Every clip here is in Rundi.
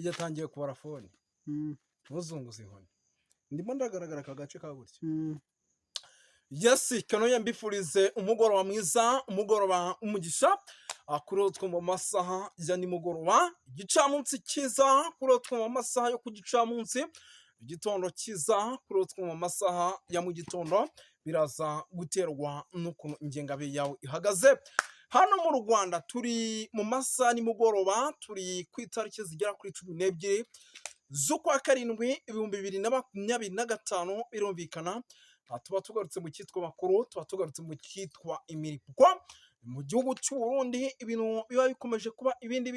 yatangiye kubara fone ntuzunguze inkoni ndimo ndagaragara aka gace ka gutya yesi kanoye mbifurize umugoroba mwiza umugoroba umugisha kuri utwo mu masaha ya nimugoroba igicamunsi cyiza kuri utwo mu masaha yo ku gicamunsi igitondo cyiza kuri utwo mu masaha ya mu gitondo biraza guterwa n'ukuntu ingengabihe yawe ihagaze. Hano mu Rwanda turi mu masaha nimugoroba, turi ku itariki zigera kuri 12 z'ukwa karindwi 2025. Birumvikana tuba tugarutse mu cyitwa makuru, tuba tugarutse mu cyitwa imiripwa mu gihugu cy'u Burundi. Ibintu biba bikomeje kuba ibindi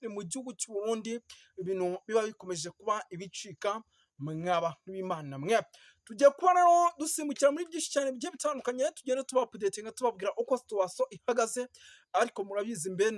mu gihugu cy'u Burundi, ibintu biba bikomeje kuba ibicika mwaba n'Imana mwe. Tujye kuba rero dusimbukira muri byinshi cyane bigiye bitandukanye, tugenda tuba updating tubabwira uko situation ihagaze, ariko murabizi mbere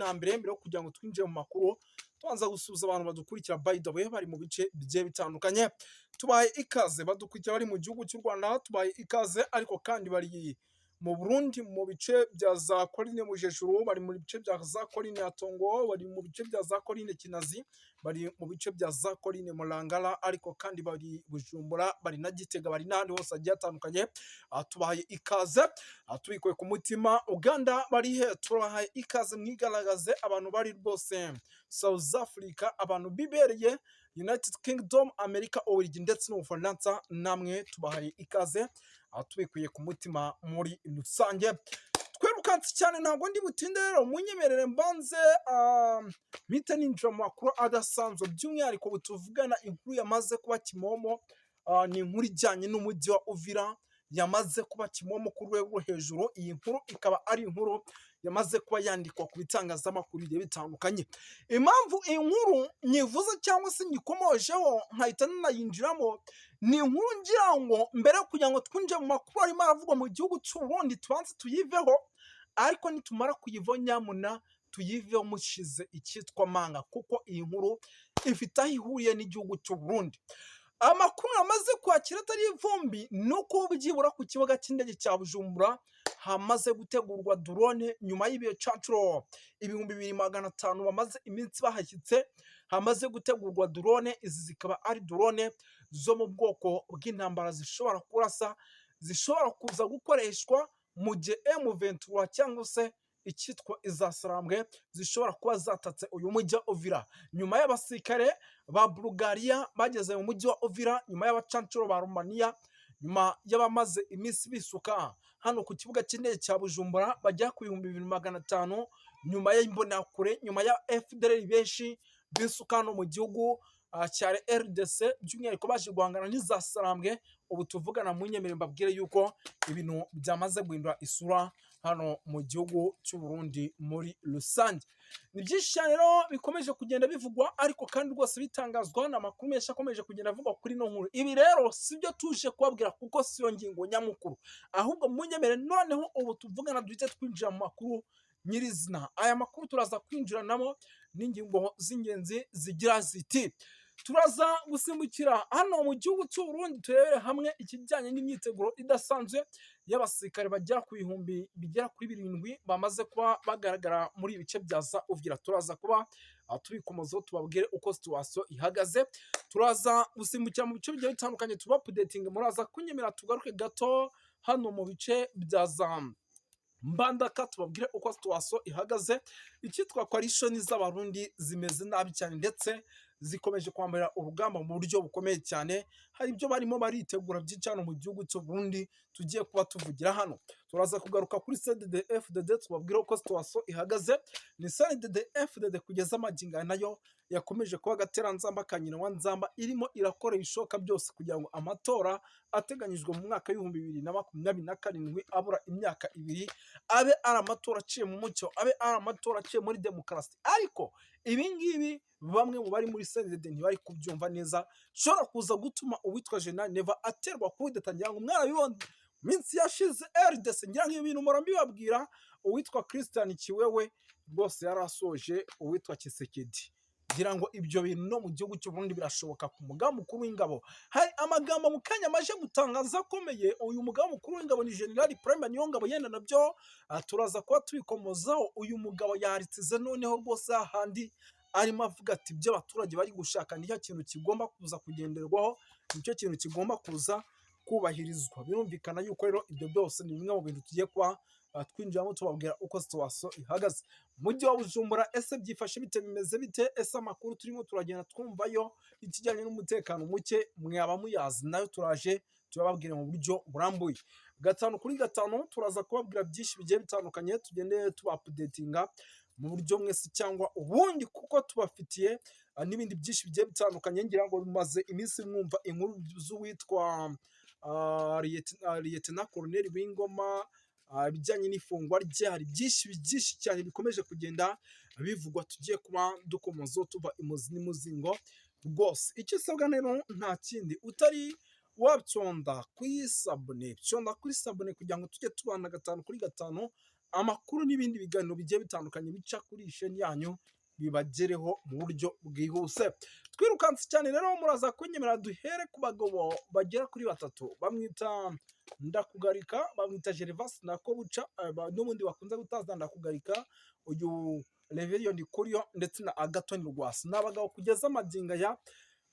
yo kugira ngo twinjire mu makuru tubanza gusubiza abantu badukurikira by the way bari mu bice bigiye bitandukanye. Tubaye ikaze badukurikira bari mu gihugu cy'u Rwanda, tubaye ikaze ariko kandi bari mu Burundi mu bice bya za Coline Mujejuru, bari mu bice bya za Coline ya Tongo, bari mu bice bya za Coline Kinazi, bari mu bice bya za Coline Mulangala, ariko kandi bari Bujumbura, bari na Gitega, bari n'ahandi hose agiye atandukanye. Tubahaye ikaze tubikuye ku mutima. Uganda bari he? Tubahaye ikaze mwigaragaze. Abantu bari rwose South Africa, abantu bibereye United Kingdom, America, Ububiligi ndetse n'Ubufaransa, namwe tubahaye ikaze tubikuye ku mutima muri rusange. Twirukanse cyane ntabwo ndi butinde rero, munyemerere mbanze mpite ninjira mu makuru adasanzwe, by'umwihariko butuvugana inkuru yamaze kuba kimomo. Ni inkuru ijyanye n'umujyi wa Uvira yamaze kuba kimomo ku rwego rwo hejuru. Iyi nkuru ikaba ari inkuru yamaze kuba yandikwa ku bitangazamakuru bigiye bitandukanye. Impamvu iyi nkuru nyivuze cyangwa se nyikomojeho nkahita nanayinjiramo, ni inkuru ngira ngo mbere yo kugira ngo twinjire mu makuru arimo aravugwa mu gihugu cy'u Burundi tubanze tuyiveho, ariko nitumara kuyivaho nyamuna tuyiveho mushize icyitwa manga, kuko iyi nkuru ifite aho ihuriye n'igihugu cy'u Burundi. Amakuru yamaze kwakira atari ivumbi nuko byibura ku kibuga cy'indege cya Bujumbura hamaze gutegurwa drone nyuma y'ibihe cacuro 2500 bamaze iminsi bahashyitse. Hamaze gutegurwa drone, izi zikaba ari drone zo mu bwoko bw'intambara zishobora kurasa, zishobora kuza gukoreshwa mu gihe M23 cyangwa se icyitwa izasarambwe zishobora kuba zatatse uyu mujyi wa Uvira. Nyuma y'abasirikare ba Bulgaria bageze mu mujyi wa Uvira, nyuma y'abacancuro ba Romania, nyuma y'abamaze iminsi bisuka hano ku kibuga cy'indege cya Bujumbura bajya ku 2500, nyuma y'imbonakure, nyuma ya FDLR benshi bisuka hano mu gihugu cya RDC, by'umwihariko baje guhangana n'izasarambwe. Ubu tuvugana munyemerere mbabwire yuko ibintu byamaze guhindura isura hano mu gihugu cy'u Burundi muri rusange. Ni byinshi cyane rero bikomeje kugenda bivugwa, ariko kandi rwose bitangazwa n'amakuru menshi akomeje kugenda avugwa kuri no nkuru. Ibi rero sibyo tuje kubabwira kuko siyo ngingo nyamukuru, ahubwo munyemerere noneho ubu tuvugana duhite twinjira mu makuru nyirizina. Aya makuru turaza kwinjiranamo n'ingingo z'ingenzi zigira ziti: turaza gusimbukira hano mu gihugu cy'u Burundi turebere hamwe ikijyanye n'imyiteguro idasanzwe y'abasirikare bagera ku bihumbi bigera kuri 7 bamaze kuba bagaragara muri ibice bya za Uvira. Turaza kuba tubikomozaho tubabwire uko situation ihagaze. Turaza gusimbukira mu bice bigiye bitandukanye tuba updating. Muraza kunyemera tugaruke gato hano mu bice bya za Mbandaka tubabwire uko situation ihagaze. Icyitwa coalition z'abarundi zimeze nabi cyane ndetse zikomeje kwambara urugamba mu buryo bukomeye cyane. Hari ibyo barimo baritegura by'icano mu gihugu cy'u Burundi tugiye kuba tuvugira hano. Turaza kugaruka kuri CNDD-FDD tubabwire uko situation ihagaze. Ni CNDD-FDD kugeza amaginga nayo yakomeje kuba gateranzamba kanyina wa nzamba, irimo irakora ibishoka byose kugira ngo amatora ateganyijwe mu mwaka w'2027 abura imyaka 2 abe ari amatora aciye mu mucyo, abe ari amatora aciye muri demokarasi. Ariko ibi ngibi bamwe mu bari muri CNDD ntibari kubyumva neza, shobora kuza gutuma uwitwa General Neva aterwa kudeta. Ngira ngo mwarabibona minsi yashize RDC, ngira ngo ibintu mora mbibabwira. Uwitwa Christian Kiwewe bose yarasoje uwitwa Kisekedi. Ngira ngo ibyo bintu no mu gihugu cy'u Burundi birashoboka. Ku mugaba mukuru w'ingabo hari amagambo mu kanya maje gutangaza akomeye. Uyu mugaba mukuru w'ingabo ni General Prime Niyongabo, yenda nabyo turaza kuba tubikomozaho. Uyu mugabo yaritize noneho rwose hahandi arimo avuga ati ibyo abaturage bari gushaka nicyo kintu kigomba kuza kugenderwaho, nicyo kintu kigomba kuza kubahirizwa. Birumvikana yuko rero ibyo byose ni bimwe mu bintu tugiye kuba twinjiramo tubabwira uko situation ihagaze. Mu mujyi wa Bujumbura ese byifashe bite, bimeze bite? Ese amakuru turimo turagenda twumvayo ikijyanye n'umutekano muke mwaba muyazi? Nayo turaje tubabwire mu buryo burambuye. Gatanu kuri gatanu turaza kubabwira byinshi bigiye bitandukanye, tugende tuba updatinga mu buryo mwese cyangwa ubundi, kuko tubafitiye n'ibindi byinshi bigiye bitandukanye. Ngira ngo mumaze iminsi mwumva inkuru z'uwitwa Lieutenant Colonel Wingoma, ibijyanye n'ifungwa rye. Hari byinshi cyane bikomeje kugenda bivugwa, tugiye kuba dukomozo tuva imuzi n'imuzingo rwose. Icyo usabwa rero nta kindi utari wabyonda kuyisabone, byonda kuri sabone kugira ngo tujye tubana gatanu kuri gatanu amakuru n'ibindi biganiro bigiye bitandukanye bica kuri isheni yanyu bibagereho mu buryo bwihuse. Twirukanse cyane rero muraza kunyemera duhere ku bagabo bagera kuri batatu. Bamwita Ndakugarika, bamwita Gervas Nakobuca, n'ubundi bakunze gutaza Ndakugarika, uyu Reverien Kuriyo ndetse na Agathon Rwasa. N'abagabo kugeza amadinga ya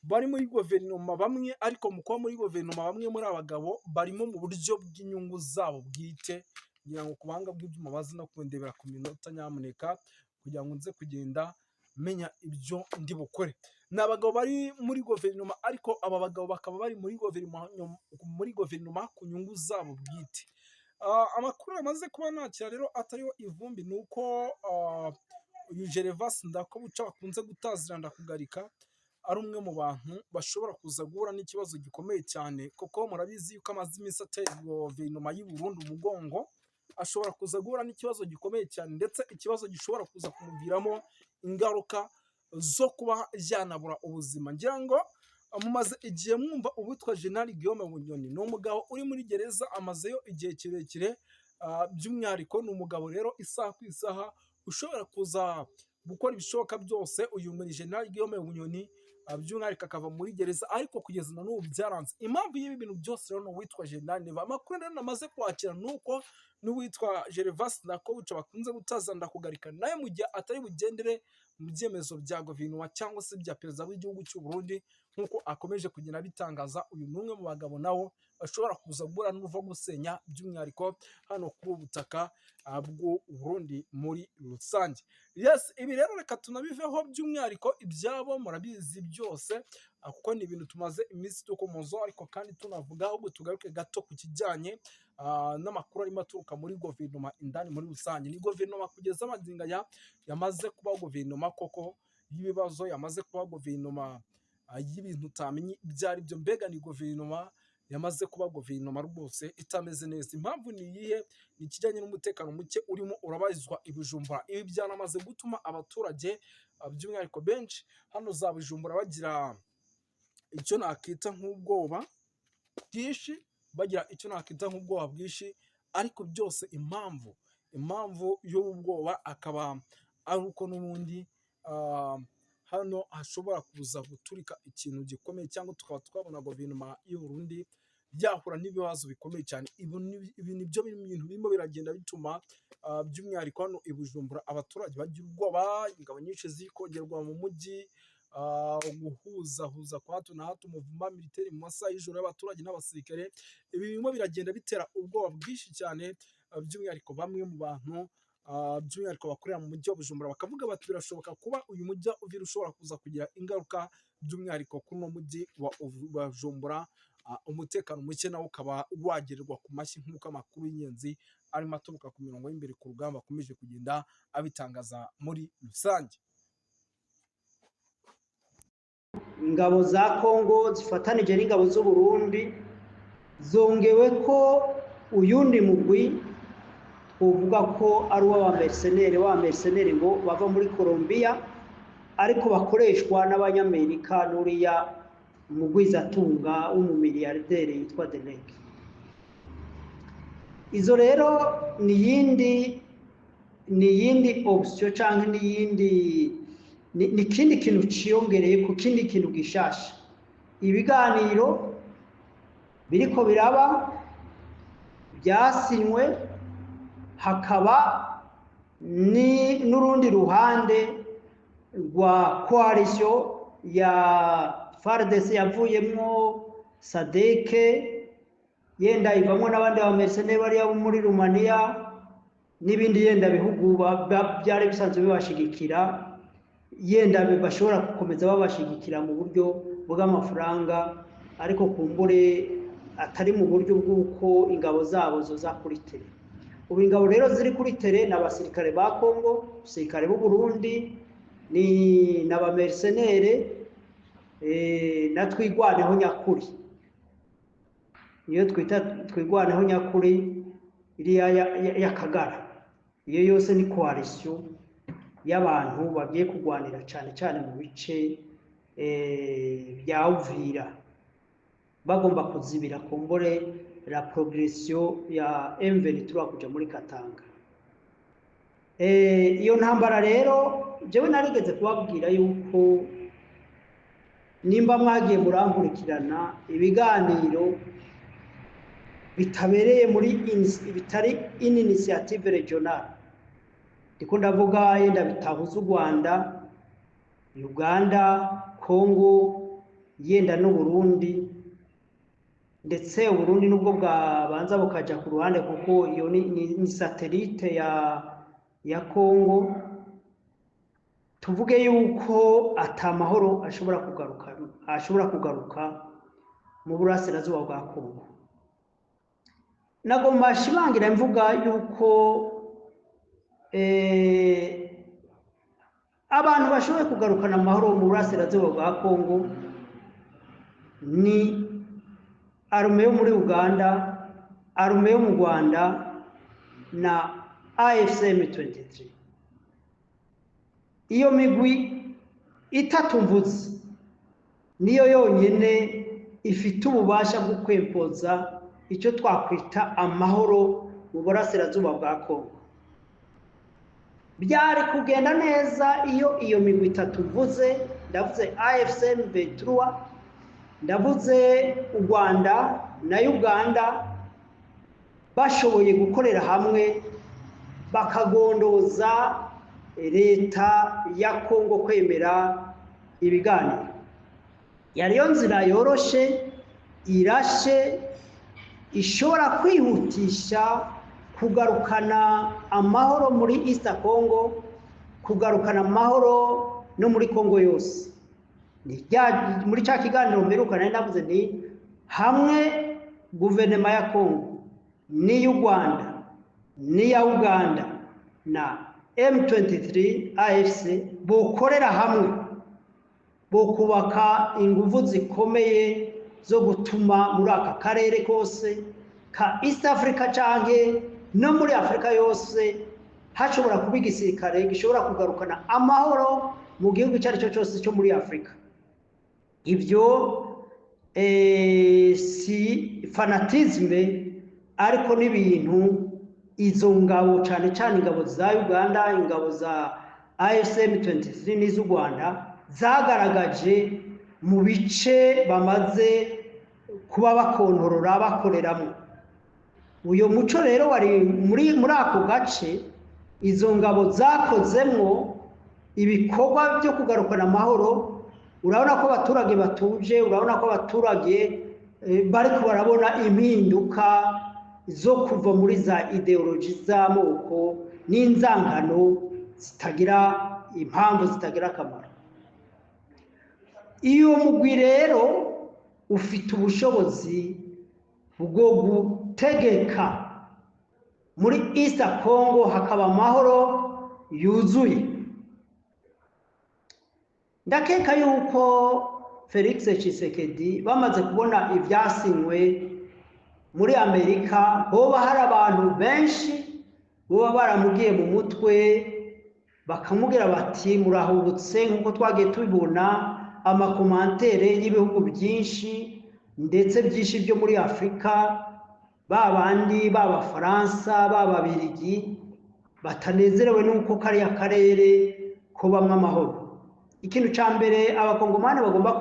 bari muri guverinoma bamwe, ariko mu kuba muri guverinoma bamwe muri abagabo barimo mu buryo bw'inyungu zabo bwite. Ngira ngo ku buhanga bw'ibyuma bazi no kundebera ku minota nyamuneka kugira ngo nze kugenda menya ibyo ndi bukore. Ni abagabo bari muri guverinoma, ariko aba bagabo bakaba bari muri guverinoma ku nyungu zabo bwite. Amakuru yamaze kuba nakira rero atariho ivumbi ni uko uyu Gervas Ndakobuca bakunze gutazira Ndakugarika ari umwe mu bantu bashobora kuza guhura n'ikibazo gikomeye cyane, kuko murabizi yuko amaze iminsi ateye guverinoma y'u Burundi umugongo. Ashobora kuza guhura n'ikibazo gikomeye cyane, ndetse ikibazo gishobora kuza kumuviramo ingaruka zo kuba yanabura ubuzima. Ngira ngo mumaze igihe mwumva uwitwa General Guillaume Bunyoni, ni umugabo uri muri gereza amazeyo igihe kirekire. By'umwihariko ni umugabo rero isaha ku isaha ushobora kuza gukora ibishoboka byose uyu muri General Guillaume Bunyoni by'umwihariko akava muri gereza, ariko kugeza na n'ubu byaranze. Impamvu y'ibi bintu byose rero ni uwitwa General Neva. Amakuru rero namaze kwakira ni uko n'uwitwa Gervas Ndakobuca bakunze gutaza Ndakugarika nawe mu gihe atari bugendere mu byemezo bya guverinoma cyangwa se bya perezida w'igihugu cy'u Burundi nk'uko akomeje kugenda bitangaza. Uyu ni umwe mu bagabo nawo bashobora kuza guhura n'uruva gusenya, by'umwihariko hano kuri ubu butaka bw'u Burundi muri rusange. Yes, ibi rero reka tunabiveho, by'umwihariko ibyabo murabizi byose, kuko ni ibintu tumaze iminsi dukomozo, ariko kandi tunavuga ahubwo tugaruke gato ku kijyanye n'amakuru arimo aturuka muri guverinoma indani muri rusange. Ni guverinoma kugeza amadinga yamaze kuba guverinoma koko y'ibibazo, yamaze kuba guverinoma y'ibintu utamenye ibyo ari byo. Mbega ni guverinoma yamaze kuba guverinoma rwose itameze neza. Impamvu ni iyihe? Ni ikijyanye n'umutekano muke urimo urabarizwa i Bujumbura. Ibi byanamaze gutuma abaturage by'umwihariko benshi hano za Bujumbura bagira icyo nakita nk'ubwoba bwinshi, ariko byose impamvu y'ubwoba akaba ari uko n'ubundi hano hashobora kuza guturika ikintu gikomeye, cyangwa tukaba twabona guverinoma y'u Burundi yahura n'ibibazo bikomeye cyane. Ibi nibyo bintu birimo biragenda bituma by'umwihariko hano i Bujumbura abaturage bagira ubwoba, ingabo nyinshi zikongerwa mu mujyi, guhuzahuza kwa hato na hato umuvuma militeri mu masaha y'ijoro y'abaturage n'abasirikare. Ibi birimo biragenda bitera ubwoba bwinshi cyane, by'umwihariko bamwe mu bantu by'umwihariko bakorera mu mujyi wa Bujumbura bakavuga bati birashoboka kuba uyu mujyi ushobora kuza kugira ingaruka, by'umwihariko kuri uno mujyi wa Bujumbura. Umutekano muke nawo ukaba wagererwa ku mashyi, nk'uko amakuru y'ingenzi arimo aturuka ku mirongo y'imbere ku rugamba akomeje kugenda abitangaza muri rusange. Ingabo za Kongo zifatanije n'ingabo z'u Burundi zongewe ko uyundi mugwi uvuga ko ari uw'abamercenaires ngo bava muri Colombia, ariko bakoreshwa n'abanyamerika n'uriya umugwizatunga w'umumiliyarderi yitwa Delek. Izo rero ni yindi option cyangwa ni ikindi kintu ciyongereye ku kindi kintu gishasha. Ibiganiro biriko biraba byasinywe, hakaba n'urundi ruhande rwa coalition ya FARDC yavuyemwo Sadeke, yenda ivamwo n'abandi ba mercenaires bari muri Rumania n'ibindi yenda bihugu byari bisanzwe bibashigikira, yenda bashobora gukomeza babashigikira mu buryo bw'amafaranga, ariko kumbure atari mu buryo bw'uko ingabo zabo zoza kuri tere. Ubu ingabo rero ziri kuri tere n'abasirikare ba Kongo, abasirikare b'u Burundi, ni n'aba mercenaires na twigwaneho nyakuri. Iyo twita twigwaneho nyakuri iriya ya Kagara, iyo yose ni coalition y'abantu bagiye kugwanira cyane cyane mu bice bya Uvira, bagomba kuzibira kumbure la progression ya M23 kuja muri Katanga. Iyo ntambara rero jewe narigeze kubabwira yuko nimba mwagiye murankurikirana ibiganiro bitabereye muri bitari initiative regional, ndiko ndavuga yenda bitahuza u Rwanda, Uganda, Congo, yenda no Burundi, ndetse Burundi nubwo bwabanza bukaja ku ruhande kuko iyo ni satellite ya Congo. Tuvuge yuko atamahoro ashobora kugaruka mu burasirazuba bwa Congo. Nagomba shimangira mvuga yuko abantu bashoboye kugarukana amahoro mu burasirazuba bwa Congo ni arme yo muri Uganda, arme yo mu Rwanda na AFC M23. Iyo migwi itatu mvuze niyo yonyene ifite ububasha bwo kwempoza icyo twakwita amahoro mu burasirazuba bwa Kongo. Byari kugenda neza iyo migwi itatu mvuze, ndavuze AFC M23, ndavuze u Rwanda na Uganda, bashoboye gukorera hamwe bakagondoza leta ya Kongo kwemera ibiganiro. Yariyo nzira yoroshe irashe ishobora kwihutisha kugarukana amahoro muri East Congo, kugarukana amahoro no muri Kongo yose. Muri cya kiganiro mperukana ndavuze ni hamwe guverinoma ya Kongo n'iy'u Rwanda n'iya Uganda na M23 AFC bokorera hamwe, bokubaka ingufu zikomeye zo gutuma muri aka karere kose ka East Africa canke no muri Afrika yose hashobora kuba igisirikare gishobora kugarukana amahoro mu gihugu cyari cyo cyose cyo muri Afrika. Ibyo si fanatisme, ariko n'ibintu izo ngabo cyane cyane ingabo za Uganda, ingabo za AFC M23 n'iz'u Rwanda zagaragaje mu bice bamaze kuba bakontorora bakoreramo. Uyo muco rero wari muri ako gace, izo ngabo zakozemwo ibikorwa byo kugarukana amahoro. Urabona ko abaturage batuje, urabona ko abaturage bari barabona impinduka zo kuva muri za ideology z'amoko n'inzangano zitagira impamvu, zitagira akamaro. Iyo mugwi rero ufite ubushobozi bwo gutegeka muri East Congo hakaba amahoro yuzuye. Ndakeka yuko Felix Tshisekedi bamaze kubona ibyasinywe muri Amerika, hoba hari abantu benshi boba baramugiye mu mutwe bakamubwira bati murahubutse, nk'uko twagiye tubibona amakomantere y'ibihugu byinshi ndetse byinshi byo muri Afrika, babandi b'Abafaransa b'Ababirigi batanezerewe nuko kariya karere ko bamwe amahoro. Ikintu cya mbere abakongomani bagomba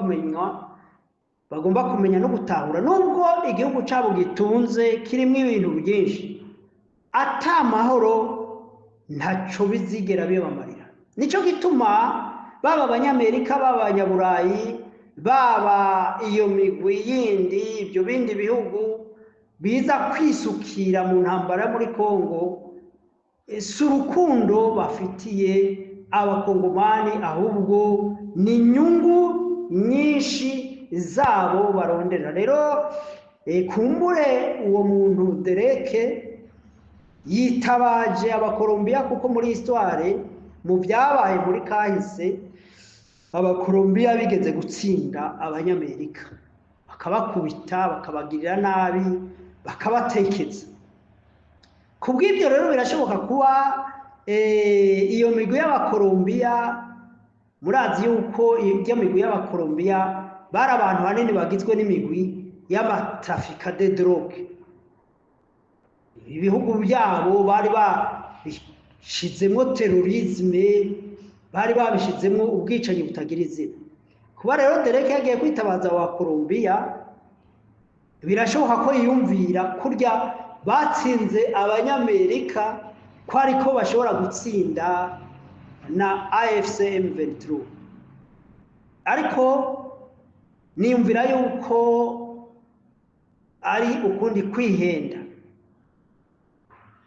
kumenya no gutahura, nubwo igihugu cyabo gitunze kirimo ibintu byinshi, ata mahoro ntacyo bizigera bibamarira. Nicyo gituma baba abanyamerika baba abanyaburayi baba iyo migwi yindi ibyo bindi bihugu biza kwisukira mu ntambara muri Kongo, si urukundo bafitiye abakongomani, ahubwo ni inyungu nyinshi zabo barondera. Rero kumbure uwo muntu Dereke yitabaje abakolombiya, kuko muri histoire mu byabaye muri kahise abakolombiya bigeze gutsinda abanyamerika, bakabakubita, bakabagirira nabi, bakabatekeza. Kubw'ibyo rero birashoboka kuba iyo migwi y'abakolombiya, murazi yuko iyo migwi y'abakolombiya bari abantu banini bagizwe n'imigwi y'amatrafika de drogue. Ibihugu byabo bari babishizemo terorisme, bari babishizemo ubwicanyi butagira izina. Kuba rero Dereke yagiye kwitabaza abakolombiya, birashoboka ko yiyumvira kurya batsinze abanyamerika ko ariko bashobora gutsinda na AFC M23. Ariko niyumvira yuko ari ukundi kwihenda,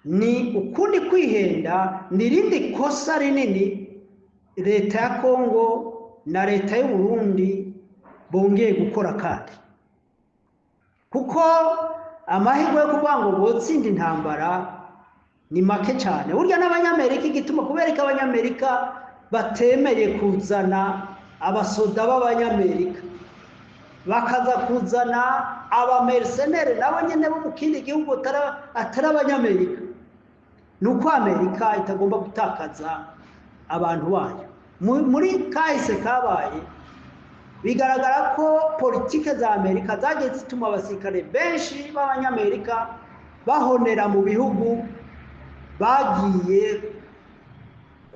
ni ukundi kwihenda, nirindi kosa rinini leta ya Kongo na leta y'u Burundi bongeye gukora kandi. Kuko amahirwe yo kuvuga ngo botsinda intambara ni make cyane. Burya n'abanyamerika igituma kubereka abanyamerika batemeye kuzana abasoda b'abanyamerika, bakaza kuzana abamercenaire nabo nyene bo mu kindi gihugu atari abanyamerika, nuko Amerika itagomba gutakaza abantu bayo. Muri kahise kabaye bigaragara ko politike za Amerika zagiye zituma abasirikare benshi b'abanyamerika bahonera mu bihugu bagiye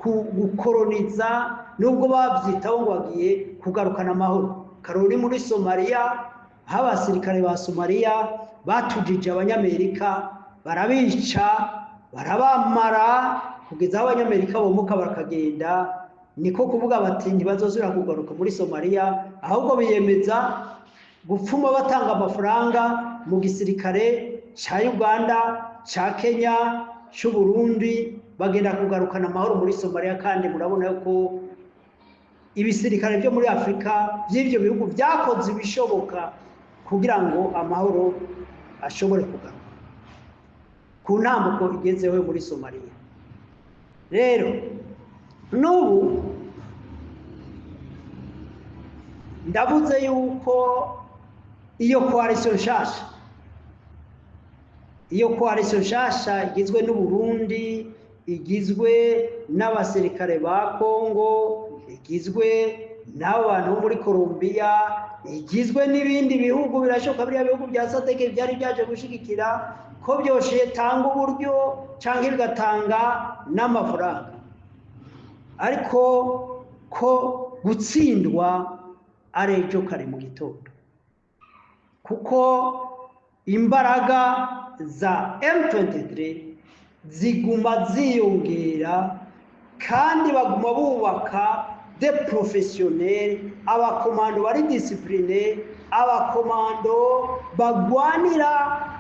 gukoroniza, nubwo babyitaho ngo bagiye kugarukana amahoro. Karori muri Somalia, aho abasirikare ba Somalia batujije abanyamerika, barabica, barabamara, kugeza aho abanyamerika bomoka bakagenda. Niko kuvuga bati ntibazozura kugaruka muri Somalia, ahubwo biyemeza gupfuma batanga amafaranga mu gisirikare cya Uganda, cya Kenya, cy'u Burundi, bagenda kugarukana amahoro muri Somalia. Kandi murabona ko ibisirikare byo muri Afrika by'ibyo bihugu byakoze ibishoboka kugira ngo amahoro ashobore kugaruka ku ntambuko igezeho muri Somalia. Rero n'ubu ndavuze yuko iyo coalition nshasha igizwe n'u Burundi, igizwe n'abasirikare ba Kongo, igizwe n'abantu bo muri Colombia, igizwe n'ibindi bihugu, birashoboka biriya bihugu bya SADC byari byaje gushigikira ko byoshe tanga uburyo cyangwa bigatanga n'amafaranga. Ariko ko gutsindwa ari ejo kare mu gitondo, kuko imbaraga za M23 ziguma ziyongera, kandi baguma bubaka de professionnels, abakomando bari discipline, abakomando bagwanira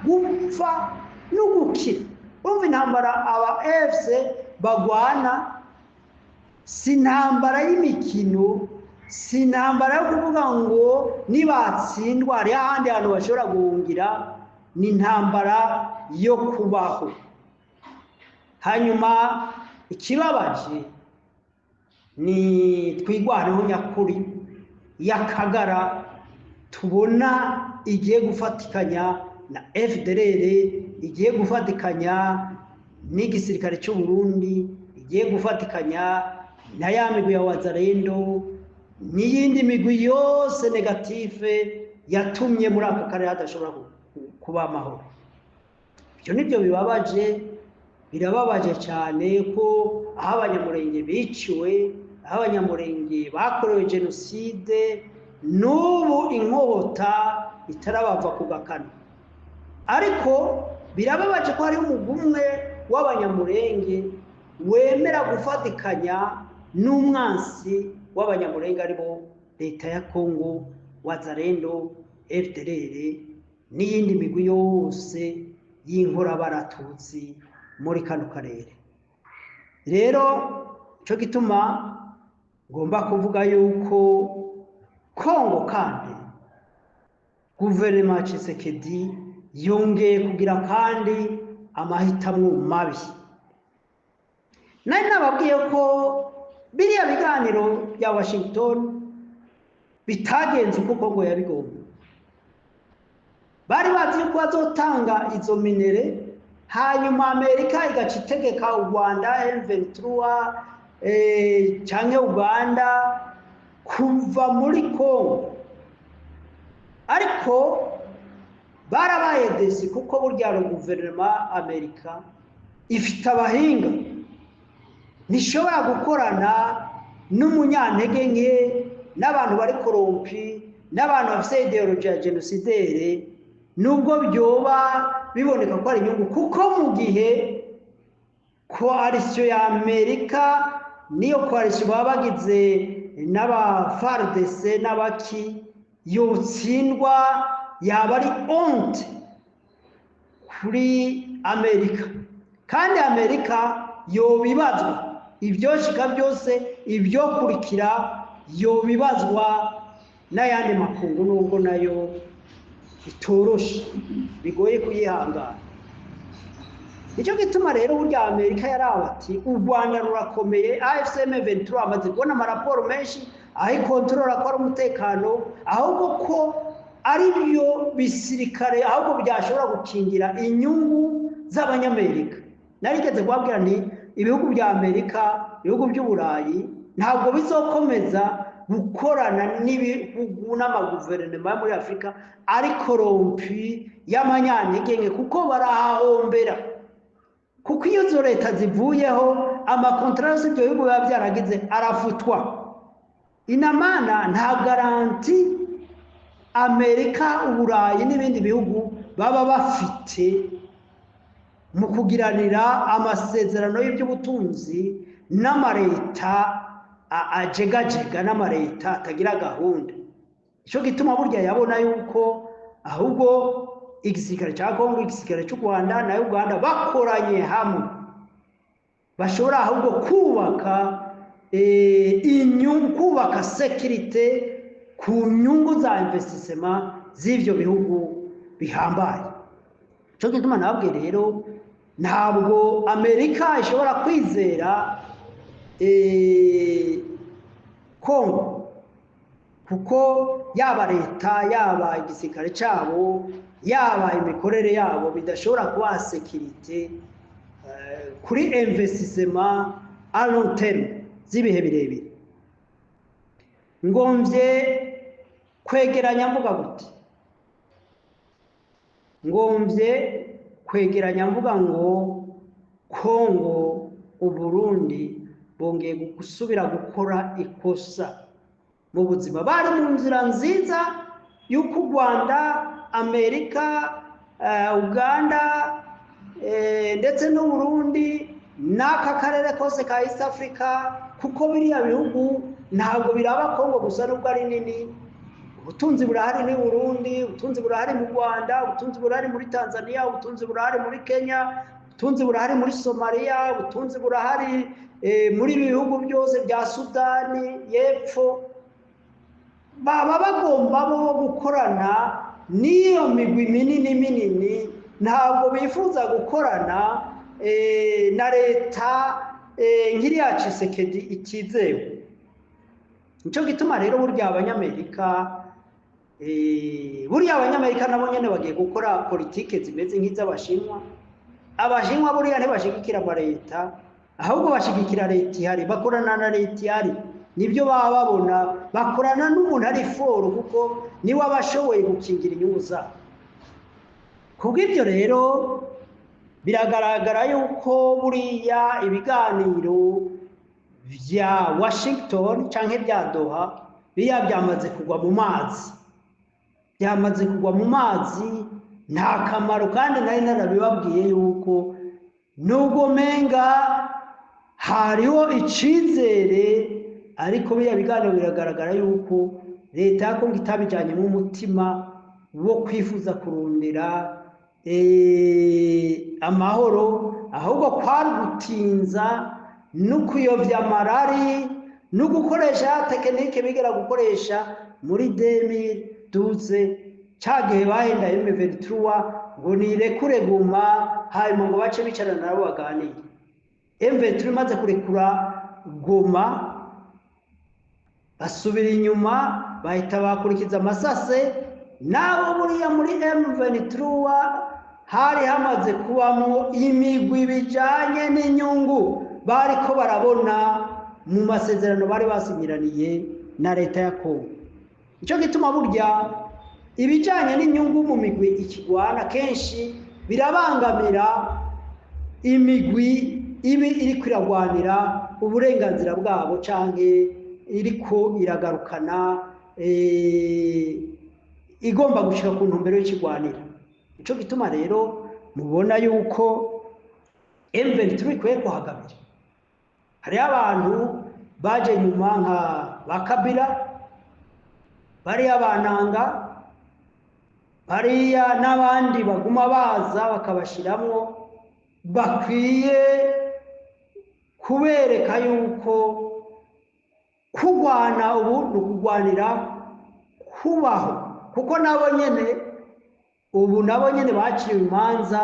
gupfa no gukira. Umva intambara aba FC bagwana si intambara y'imikino, si intambara yo kuvuga ngo nibatsindwa ari ahandi hantu bashobora guhungira, ni intambara yo kubaho. Hanyuma ikibabaje ni twigwaneho nyakuri y'akagara tubona igiye gufatikanya na FDLR, igiye gufatikanya n'igisirikare cy'u Burundi, igiye gufatikanya na ya migwi ya Wazalendo n'iyindi migwi yose negative yatumye muri aka karere hadashobora kuba amahoro. Ibyo nibyo bibabaje, birababaje cyane ko aho abanyamurenge biciwe, aho abanyamurenge bakorewe jenoside, n'ubu inkota itarabava ku gakano. Ariko birababaje ko hari umugumwe w'abanyamurenge wemera gufatikanya n'umwansi w'abanyamurenga aribo leta ya Kongo, Wazalendo, FDLR n'iyindi migwi yose y'inkorabaratutsi muri kano karere. Rero cyo gituma ngomba kuvuga yuko Kongo kandi guverinoma ya Tshisekedi yongeye kugira kandi amahitamwo mabi. Nari nababwiye ko biriya biganiro bya Washington bitagenze uko Kongo yabigomba. Bari bazi yuko bazotanga izo minere, hanyuma Amerika igaca itegeka u Rwanda, M23 canke Uganda kuva muri Kongo. Ariko barabaye desi kuko burya guverinoma Amerika ifite abahinga, ntishobora gukorana n'umunyantege nke, n'abantu bari korompi, n'abantu bafite ideology ya genocidere, nubwo byoba biboneka ko ari inyungu, kuko mu gihe koalisiyo ya Amerika niyo koalisiyo baba bagize n'aba FARDC n'abaki yotsindwa, yaba ari honte kuri Amerika, kandi Amerika yobibazwa ibyoshika byose, ibyo kurikira yobibazwa n'ayandi makungu, nubwo nayo itoroshe bigoye kuyihangana. Nicyo gituma rero burya Amerika yarabati u Rwanda rurakomeye, AFCM 23 amaze kubona amaraporo menshi aho ikontorora ko ari umutekano, ahubwo ko ari byo bisirikare, ahubwo byashobora gukingira inyungu z'abanyamerika. Narigeze kubabwira nti ibihugu bya Amerika, ibihugu by'Uburayi ntabwo bizokomeza gukorana n'ibihugu n'amaguverinoma muri Afrika ari korompi y'amanyantege nke, kuko barahahombera. Kuko iyo zo leta zivuyeho, amakontrara y'ibyo bihugu biba byaragize arafutwa. Inamana nta garanti Amerika, Uburayi n'ibindi bihugu baba bafite mu kugiranira amasezerano y'iby'ubutunzi n'amareta ajegajega, n'amareta atagira gahunda. Icyo gituma burya yabona yuko ahubwo igisirikare cya Kongo, igisirikare cy'u Rwanda na Uganda bakoranye hamwe bashobora ahubwo kubaka inyungu, kubaka sekirite ku nyungu za investissement z'ivyo bihugu bihambaye. Cyo gituma nabwe rero ntabwo Amerika ishobora kwizera Kongo, kuko yaba leta, yaba igisirikare cyabo, yaba imikorere yabo bidashobora kuba sekirite kuri investissement a long terme z'ibihe birebire. Ngomvye kwegeranya mvuga gute? Ngomvye kwegeranya mvuga ngo Kongo, Uburundi bongeye gusubira gukora ikosa mu buzima. Bari mu nzira nziza y'uko u Rwanda, Amerika, Uganda ndetse n'Uburundi n'aka karere kose ka East Africa, kuko biriya bihugu ntabwo biraba Kongo gusa nubwo ari nini. Ubutunzi burahari ni Burundi, ubutunzi burahari mu Rwanda, ubutunzi burahari muri Tanzania, ubutunzi burahari muri Kenya, ubutunzi burahari muri Somalia, ubutunzi burahari muri bihugu byose bya Sudani y'Epfo. Baba bagomba bo gukorana n'iyo migwi minini, ntabwo bifuza gukorana na leta nk'iriya Tshisekedi itizewe. Nicyo gituma rero burya abanyamerika nabo nyene bagiye gukora politike zimeze nk'iz'Abashinwa. Abashinwa buriya ntibashigikira amaleta, ahubwo bashigikira leta ihari, bakorana na leta ihari. Nibyo baba babona, bakorana n'umuntu ari foro, kuko niwe abashoboye gukingira inyungu zabo. Kubw'ibyo rero biragaragara yuko buriya ibiganiro vya Washington canke vya Doha biya byamaze kugwa mu mazi, byamaze kugwa mu mazi, nta kamaro. kandi nari narabibabwiye yuko nubwo menga hariho icizere ariko biriya biganiro biragaragara yuko leta ya Kongo itabijyanyemo umutima wo kwifuza kurondera amahoro, ahubwo kwari gutinza no kuyobya amarari no gukoresha tekinike bigera gukoresha muri 2012 cyagihe bahenda M23 ngo nirekure Goma, hanyuma ngo bace bicarana nabo baganire. M23 imaze kurekura Goma basubira inyuma bahita bakurikiza amasase, nabo buriya muri M23 hari hamaze kubamo imigwi bijanye n'inyungu bariko barabona mu masezerano bari basinyiraniye na leta ya Kongo. Ico gituma burya ibijanye n'inyungu mu migwi ikigwana kenshi birabangamira imigwi ibi iri kwiragwanira uburenganzira bwabo canke iriko iragarukana igomba gushika ku ntumbero y'ikigwanira. Ico gituma rero mubona yuko M23 ikwiye kuhagamira. Hariho abantu baje nyuma nka bakabira, bariya bananga, bariya n'abandi baguma baza bakabashiramwo, bakwiye kubereka yuko kugwana ubu nukugwanira kubaho, kuko nabo nyene ubu nabo nyene baciye imanza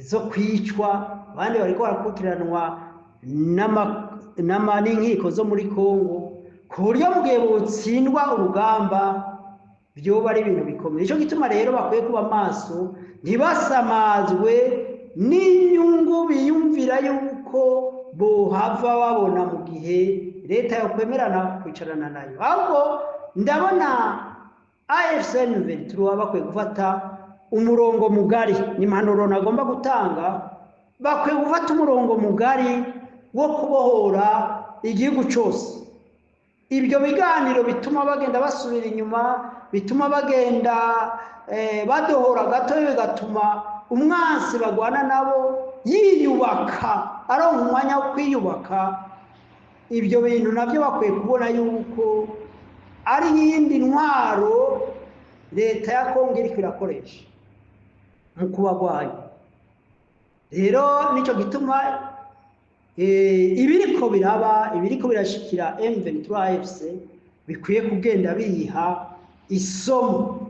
zo kwicwa, abandi bariko barakurikiranwa n'inkiko zo muri Kongo, ku buryo mugihe botsindwa urugamba byoba ari ibintu bikomeye. Ico gituma rero bakwiye kuba maso, ntibasamazwe n'inyungu biyumvira yuko bohava babona mu gihe leta yakwemerana kwicarana nayo. Ahubwo ndabona AFC M23 bakwiye gufata umurongo mugari, n'impanuro nagomba gutanga, bakwiye gufata umurongo mugari wo kubohora igihugu cyose. Ibyo biganiro bituma bagenda basubira inyuma, bituma bagenda badohora gato, bigatuma umwansi bagwana nabo yiyubaka, aronka umwanya wo kwiyubaka. Ibyo bintu nabyo bakwiye kubona yuko ari yindi ntwaro leta ya Kongo iri kwirakoresha mu kubagwanya. Rero nico gituma ibiriko biraba, ibiriko birashikira M23 AFC bikwiye kugenda biha isomo.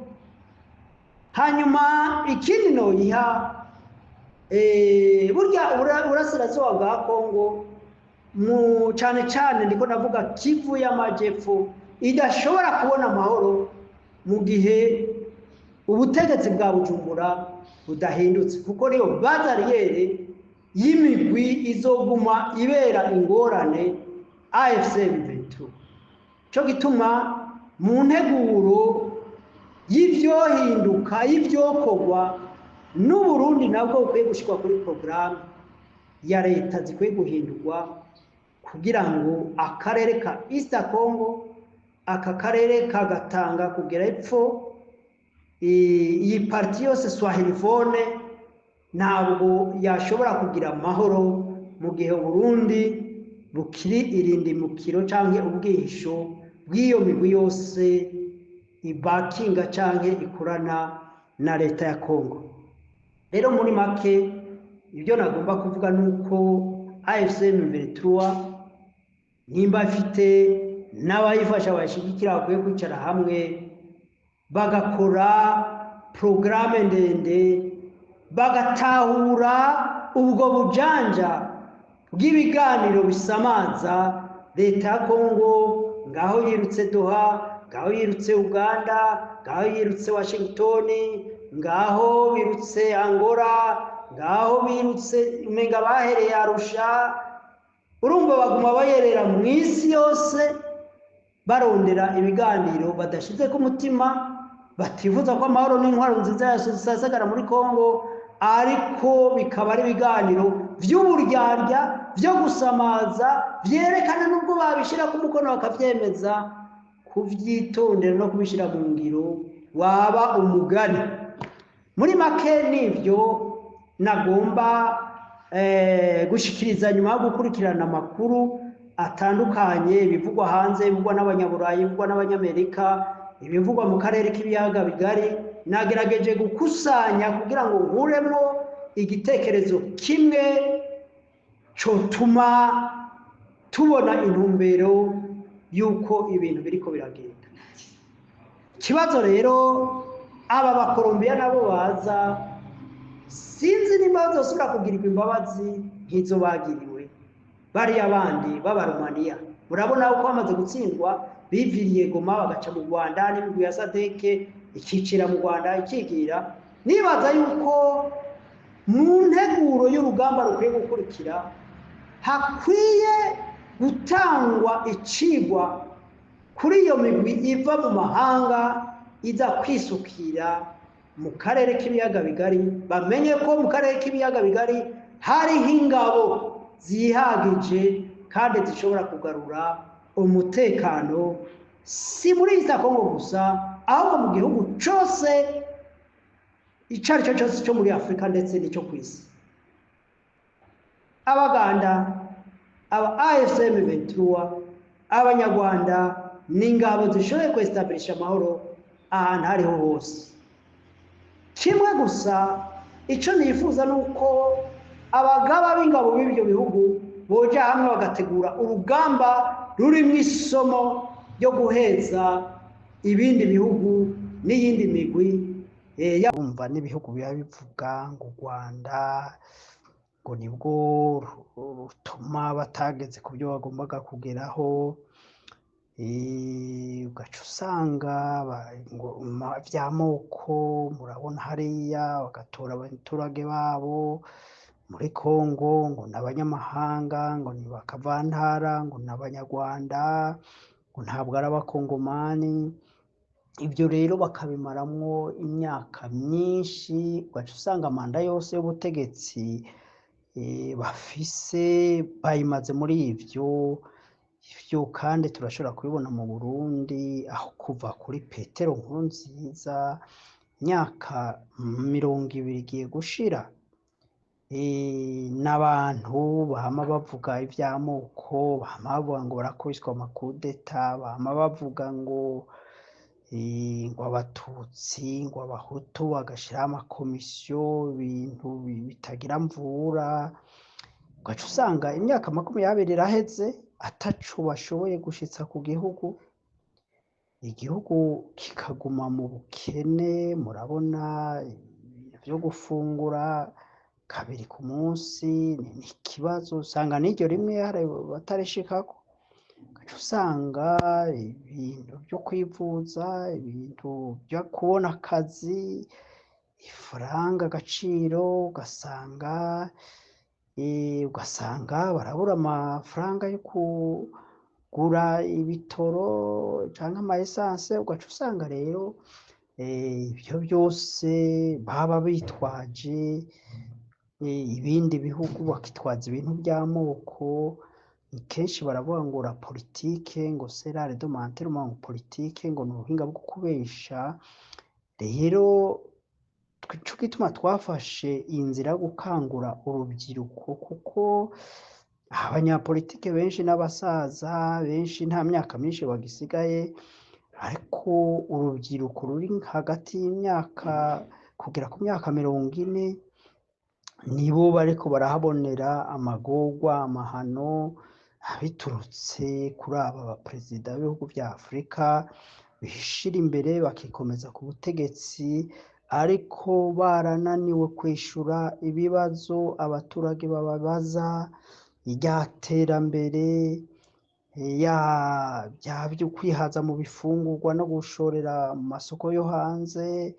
Hanyuma ikindi no yiha burya urasirazuba bwa Kongo mu cyane ndiko navuga Kivu y'Amajepfo idashobora kubona amahoro mu gihe ubutegetsi bwa Bujumbura budahindutse, kuko niyo bazariyere y'imigwi izoguma ibera ingorane AFC M23. Cyo gituma mu nteguro y'ivyohinduka y'ivyokorwa n'u Burundi nabwo bukwiye gushikwa kuri programme ya leta zikwiye guhindurwa kugira ngo akarere ka East Congo, aka karere kagatanga kugera epfo, iyi parti yose Swahilifone ntabwo yashobora kugira amahoro mu gihe Burundi bukiri irindimukiro canke ubwihisho bw'iyo migwi yose ibakinga canke ikorana na leta ya Kongo. Rero muri make ibyo nagomba kuvuga nuko AFC M23 nimba afite n'abayifasha bashigikira bakwiye kwicara hamwe bagakora programme ndende, bagatahura ubwo bujanja bw'ibiganiro bisamaza leta ya Kongo, ngaho yirutse Doha, ngaho yirutse Uganda, ngaho yirutse Washington, ngaho birutse Angola, ngaho birutse umenga bahereye Arusha. Urumva baguma bayerera mu isi yose barondera ibiganiro badashize ku mutima, batifuza ko amahoro n'intwaro nziza yasasagara muri Kongo, ariko bikaba ari ibiganiro vy'uburyarya vyo gusamaza vyerekana nubwo babishira ku mukono bakavyemeza, kuvyitondera no kubishira mu ngiro waba umugani. Muri make nivyo nagomba gushikiriza nyuma yo gukurikirana amakuru atandukanye, ibivugwa hanze, ibivugwa n'abanyaburayi, ibivugwa n'abanyamerika, ibivugwa mu karere k'ibiyaga bigari, nagerageje gukusanya kugira ngo nkuremo igitekerezo kimwe cotuma tubona intumbero y'uko ibintu biriko biragenda. Ikibazo rero aba bakolombiya nabo baza, sinzi nimba bazosubira kugirirwa imbabazi nk'izo bagiriwe bariya bandi b'abaromaniya. Murabona uko bamaze gutsindwa biviriye Goma bagaca mu Rwanda, n'imigwi ya Sadeke ikicira mu Rwanda ikigira. Nibaza yuko mu nteguro y'urugamba rukwiye gukurikira hakwiye gutangwa icigwa kuri iyo migwi iva mu mahanga iza kwisukira mu karere k'ibiyaga bigari, bamenye ko mu karere k'ibiyaga bigari hariho ingabo zihagije kandi zishobora kugarura umutekano, si muri East Congo gusa, ahubwo mu gihugu cyose icyo ari cyo cyose cyo muri Afurika ndetse n'icyo ku isi. Abaganda, aba AFC M23, abanyarwanda n'ingabo zishoboye kwestablisha amahoro ahantu hariho hose. Kimwe gusa icyo nifuza nuko abagaba b'ingabo b'ibyo bihugu boja hamwe bagategura urugamba rurimo isomo ryo guheza ibindi bihugu n'iyindi migwi yumva n'ibihugu biba bivuga ngo u Rwanda ngo nibwo rutuma batageze ku byo bagombaga kugeraho. Ugaca usanga by'amoko, murabona hariya bagatora abaturage babo muri Kongo ngo n'abanyamahanga, ngo ni bakavantara, ngo n'abanyarwanda, ngo ntabwo ari abakongomani. Ibyo rero bakabimaramwo imyaka myinshi, ugaca usanga manda yose y'ubutegetsi bafise bayimaze muri ivyo kandi turashobora kubibona mu Burundi, aho kuva kuri Petero Nkurunziza imyaka 20 igiye gushira, n'abantu bahama bavuga ivy'amoko, bahama bavuga ngo barakubiswa amakudeta, bahama bavuga ngo abatutsi, ngo abahutu, bagashiraho amakomisiyo, ibintu bitagira mvura. Ugaca usanga imyaka 20 iraheze ataco bashoboye gushitsa ku gihugu, igihugu kikaguma mu bukene. Murabona byo gufungura kabiri ku munsi ni ikibazo, usanga n'iryo rimwe hari batarishikako. Ugaca usanga ibintu byo kwivuza, ibintu byo kubona akazi, ifaranga agaciro, ugasanga barabura amafaranga yo kugura ibitoro canke ama essence. Ugaca usanga rero ibyo byose baba bitwaje ibindi bihugu, bakitwaza ibintu by'amoko. Kenshi baravuga ngo la politique, ngo c'est l'art de mentir, ngo politique ngo ni ubuhinga bwo kubesha. Rero ico gituma twafashe inzira yo gukangura urubyiruko, kuko abanyapolitike benshi n'abasaza benshi nta myaka myinshi bagisigaye, ariko urubyiruko ruri hagati y'imyaka kugera ku myaka 40 nibo bariko barahabonera amagorwa, amahano biturutse kuri aba baperezida b'ibihugu bya Afurika bishira imbere bakikomeza ku butegetsi, ariko barananiwe kwishura ibibazo abaturage bababaza, iryaterambere, byo kwihaza mu bifungurwa no gushorera mu masoko yo hanze,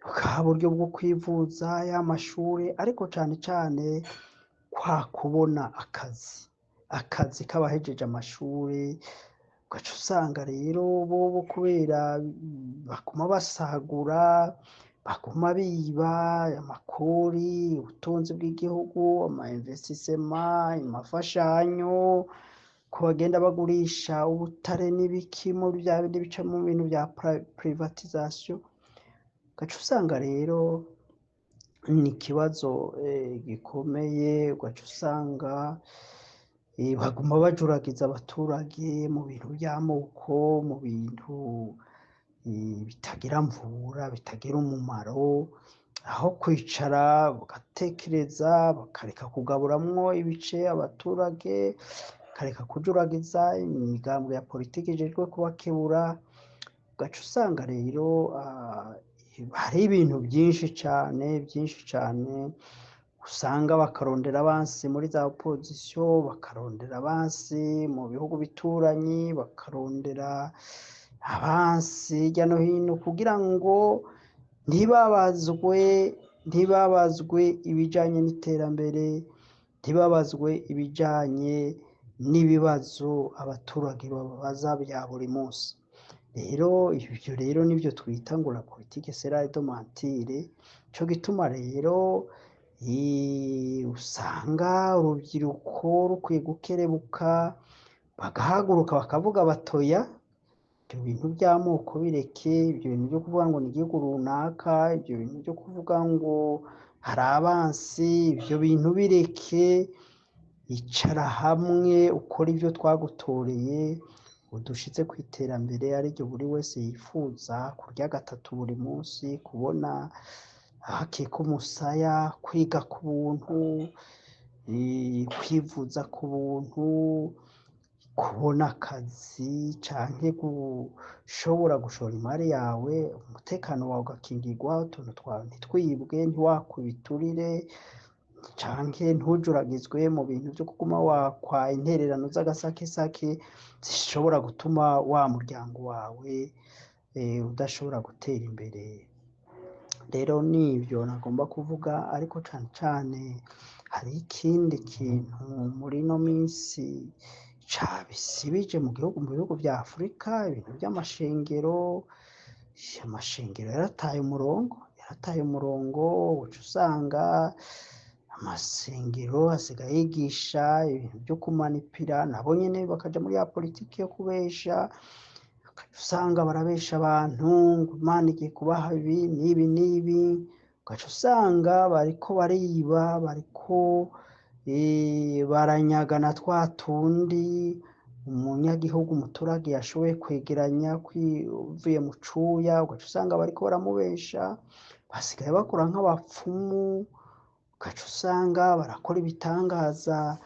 bwa buryo bwo kwivuza, y'amashuri, ariko cane cane kwa kubona akazi k'abahejeje amashuri. Ugaca usanga rero bo kubera baguma basagura, baguma biba amakori, ubutunzi bw'igihugu, ama investissement, amafashanyo, ko bagenda bagurisha ubutare n'ibiki muri bya bindi bica mu bintu bya privatisation. Ugaca usanga rero ni ikibazo gikomeye. Ugaca usanga baguma bajuragiza abaturage mu bintu by'amoko, mu bintu bitagira mvura, bitagira umumaro, aho kwicara bagatekereza, bakareka kugaburamwo ibice abaturage, bakareka kujuragiza imigambwe ya politiki ijejwe kubakebura, ugaca usanga rero hari ibintu byinshi cane usanga bakarondera abansi muri za opposition, bakarondera abansi mu bihugu bituranyi, bakarondera abansi hirya no hino kugira ngo ntibabazwe ibijanye n'iterambere, ntibabazwe ibijanye n'ibibazo abaturage bababaza bya buri munsi. Rero ivyo rero nivyo twita ngo la politique c'est l'art de mentir. Nico gituma rero usanga urubyiruko rukwiye gukerebuka, bagahaguruka bakavuga batoya ibyo bintu by'amoko bireke, ibyo bintu byo kuvuga ngo ni igihugu runaka, ibyo bintu byo kuvuga ngo hari abansi, ibyo bintu bireke, icara hamwe ukora ibyo twagutoreye, udushize ku iterambere ariryo buri wese yifuza, kurya gatatu buri munsi, kubona ahakika umusaya, kwiga ku buntu, kwivuza ku buntu, kubona akazi canke gushobora gushora imari yawe, umutekano wawe ugakingirwa, utuntu twawe ntitwibwe, ntiwakubiturire canke ntujuragizwe mu bintu vyo kuguma wakwa intererano z'agasakesake zishobora gutuma wa muryango wawe udashobora gutera imbere. Rero nivyo nagomba kuvuga, ariko cane cane hari ikindi kintu muri ino minsi cabisibije mu bihugu vya Afurika, ibintu vy'amashengero. Amashengero yarataye umurongo, uca usanga amasengero asigaye yigisha ibintu vyo kumanipira, nabo nyene bakaja muri ya politiki yo kubesha, usanga barabesha abantu ngo Imana igiye kubaha ibi n'ibi, ugaca usanga bariko bariba, bariko baranyagana twa tundi umunyagihugu, umuturage yashoboye kwegeranya uvuye mu cuya, ugaca usanga bariko baramubesha, basigaye bakora nk'abapfumu, ugaca usanga barakora ibitangaza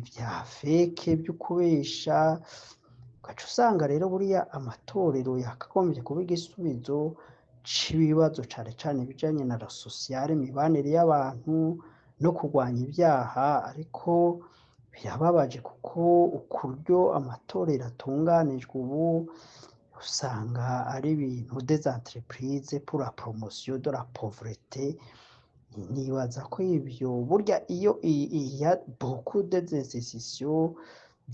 vya feke vyo kubesha, ugaca usanga rero buriya amatorero yakagombye kuba igisubizo c'ibibazo cane cane bijanye na la sociale, imibanire y'abantu no kurwanya ibyaha. Ariko birababaje kuko ukuryo amatorero atunganijwe ubu usanga ari ibintu des entreprises pour la promotion de la pauvreté. Nibaza ko ivyo burya iyo iya beaucoup des institutions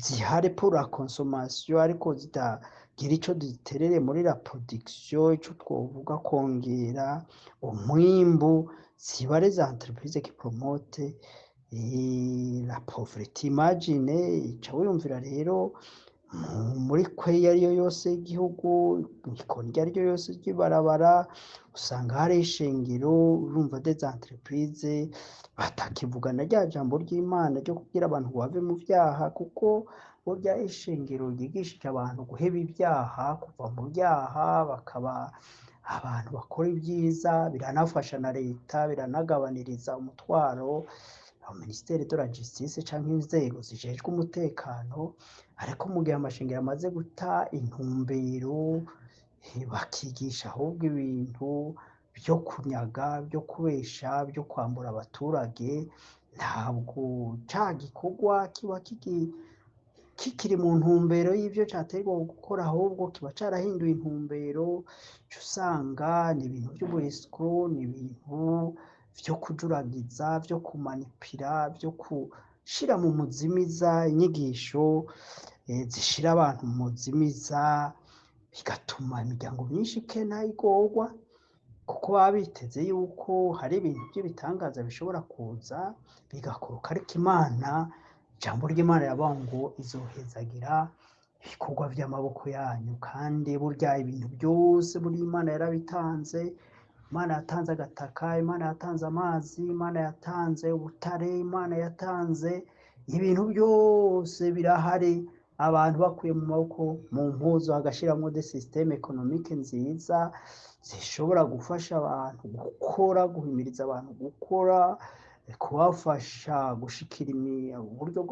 zihari pour la consommation ariko zitagira ico ziterere muri la production, ico twovuga kongera umwimbu, ziba les entreprises qui promote la pauvreté. Imagine, ica wiyumvira rero muri kweya ariyo yose y'igihugu, ikoni iryo yose ry'ibarabara, usanga hari ishengero, urumva des entreprises batakivugana rya jambo ry'Imana ryo kugira abantu bave mu vyaha, kuko burya ishengero ryigishije abantu guheba ibyaha, kuva mu byaha bakaba abantu bakora ibyiza, biranafasha na leta, biranagabaniriza umutwaro ministere de la justice canke inzego zijejwe umutekano. Ariko mu gihe amashengero amaze guta intumbero, bakigisha ahubwo ibintu vyo kunyaga, vyo kubesha, vyo kwambura abaturage, ntabwo ca gikorwa kiba kikiri mu ntumbero y'ivyo categerezwa gukora, ahubwo kiba carahinduye intumbero. Uca usanga ni ibintu vy'ubwescro, ni ibintu vyo kujuragiza, vyo kumanipira, vyo gushira mu muzimiza inyigisho zishira abantu mu muzimiza, bigatuma imiryango myinshi ikena igorwa, kuko baba biteze yuko hari ibintu by'ibitangaza bishobora kuza bigakoroka. Ariko Imana, ijambo ry'Imana yavuga ngo izohezagira ibikorwa vy'amaboko yanyu, kandi burya ibintu byose buri Imana yarabitanze. Imana yatanze agataka, Imana yatanze amazi, Imana yatanze ubutare, Imana yatanze ibintu byose birahari, abantu bakuye mu maboko mu mpuzu hagashiramwo de systeme économique nziza zishobora gufasha abantu gukora, guhimiriza abantu gukora, kubafasha gushikira uburyo